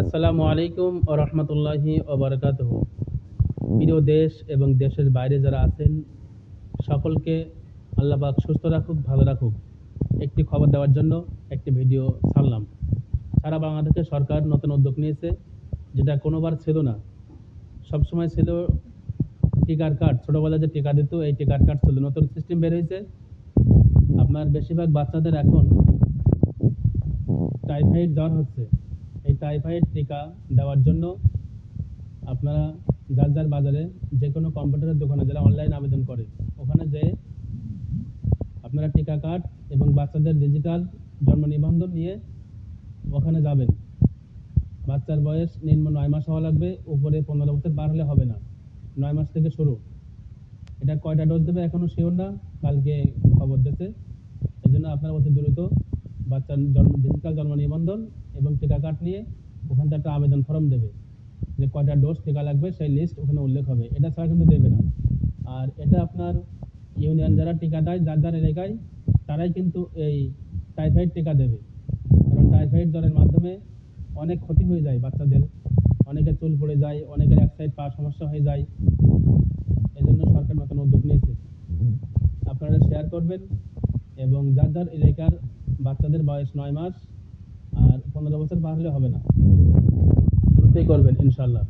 আসসালামু আলাইকুম ও রহমতুল্লাহি ও বারাকাতুহু। প্রিয় দেশ এবং দেশের বাইরে যারা আছেন সকলকে আল্লাহ পাক সুস্থ রাখুক, ভালো রাখুক। একটি খবর দেওয়ার জন্য একটি ভিডিও ছাড়লাম। সারা বাংলাদেশে সরকার নতুন উদ্যোগ নিয়েছে, যেটা কোনোবার ছিল না। সবসময় ছিল টিকার কার্ড, ছোটোবেলায় যে টিকা দিত এই টিকার কার্ড ছিল। নতুন সিস্টেম বের হয়েছে। আপনার বেশিরভাগ বাচ্চাদের এখন টাইফয়েড জ্বর হচ্ছে। এই টাইফয়েড টিকা দেওয়ার জন্য আপনারা যার যার বাজারে যে কোনো কম্পিউটারের দোকানে যারা অনলাইন আবেদন করে ওখানে যেয়ে আপনারা টিকা কার্ড এবং বাচ্চাদের ডিজিটাল জন্ম নিবন্ধন নিয়ে ওখানে যাবেন। বাচ্চার বয়স নিম্ন 9 মাস হওয়া লাগবে, উপরে 15 বছর পার হলে হবে না। 9 মাস থেকে শুরু। এটা কয়টা ডোজ দেবে এখনো শিওর না, কালকে খবর দিয়েছে। এই জন্য আপনারা অতি দ্রুত বাচ্চার ডিজিটাল জন্ম নিবন্ধন এবং টিকা কার্ড নিয়ে ওখান থেকে একটা আবেদন ফর্ম দেবে, যে কয়টা ডোজ টিকা লাগবে সেই লিস্ট ওখানে উল্লেখ হবে। এটা ছাড়া কিন্তু দেবে না। আর এটা আপনার ইউনিয়ন যারা টিকা দেয় যার যার এলাকায়, তারাই কিন্তু এই টাইফয়েড টিকা দেবে। কারণ টাইফয়েড জ্বরের মাধ্যমে অনেক ক্ষতি হয়ে যায় বাচ্চাদের, অনেকের চুল পড়ে যায়, অনেকের এক সাইড পা সমস্যা হয়ে যায়। এই জন্য সরকার নতুন উদ্যোগ নিয়েছে। আপনারা শেয়ার করবেন এবং যার যার এলাকার বাচ্চাদের বয়স 9 মাস আর 15 বছর পার হলে হবে না, দ্রুতই করবেন ইনশাল্লাহ।